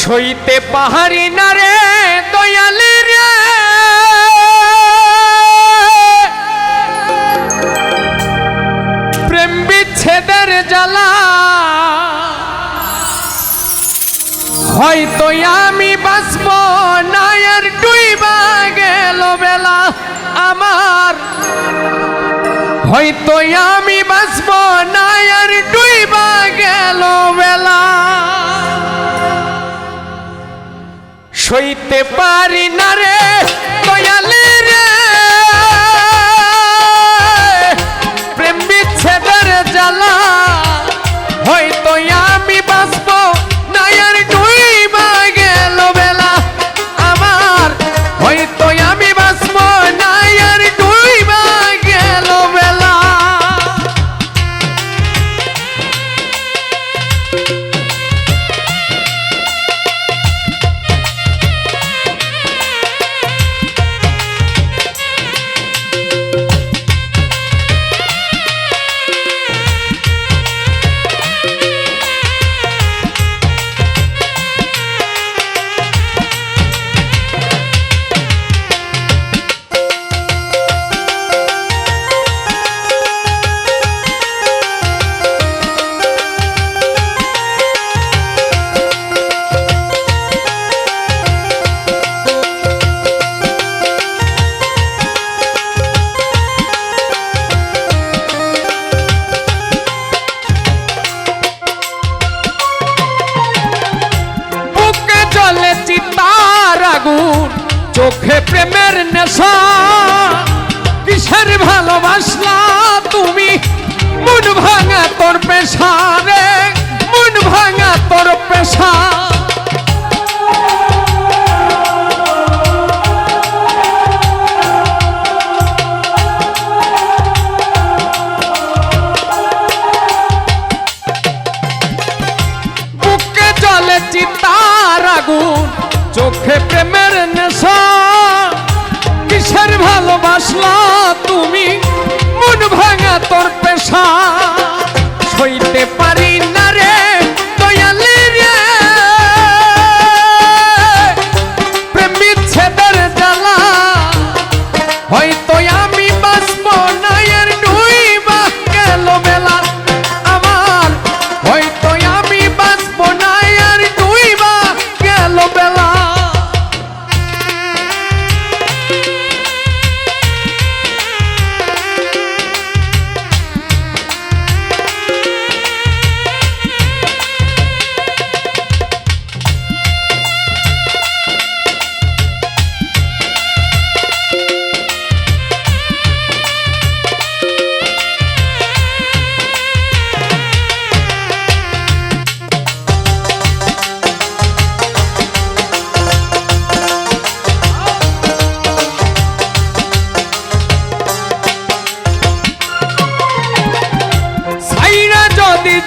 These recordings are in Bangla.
সইতে পাহাড়ি না রে দয়ালি রে, প্রেম বিচ্ছেদের জ্বালা। হয়তো আমি বাঁচব না আর ডুইবা গেল বেলা আমার, হয়তো আমি বাঁচব না আর ডুইবা গেল বেলা। সইতে পারি না রে দয়ালি রে, প্রেম বিচ্ছেদের জ্বালা। হয়তো আমি বাঁচব না আর ডুইবা গেল বেলা আমার, হয়তো আমি বাঁচব না আর ডুইবা গেল বেলা। চোখে প্রেমের নেশা, কিসের ভালোবাসলা তুমি? মন ভাঙা তোর পেশা রে, মন ভাঙা তোর পেশা। বুকে জ্বলে চিতার আগুন, চোখে প্রেমের নেশা, কিসের ভালোবাসলা তুমি? মন ভাঙা তোর পেশা। সইতে পারি না রে দয়ালি রে, প্রেম বিচ্ছেদের জ্বালা। হয়তো আমি বাঁচব না আর ডুইবা গেল বেলা আমার, হয়তো আমি বাঁচব না আর ডুইবা গেল বেলা।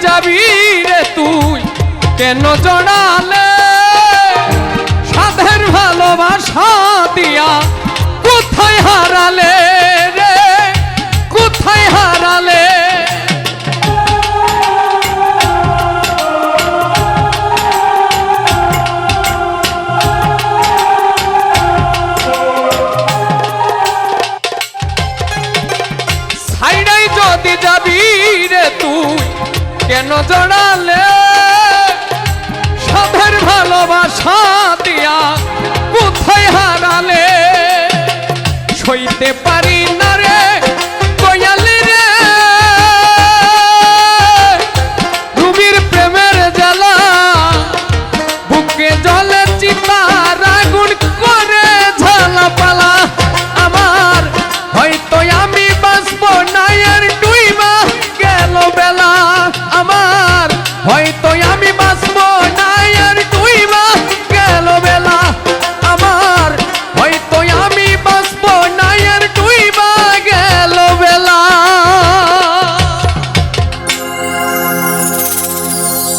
যাবি রে তুই কেন জড়ালে, সাধের ভালোবাসা দিয়া কোথায় হারালে রে, কোথায় হারালে? সাইডাই যদি যাবি রে তুই কেন জড়ালে, সাধের ভালোবাসা দিয়া কোথায় হারালে? সইতে পারি না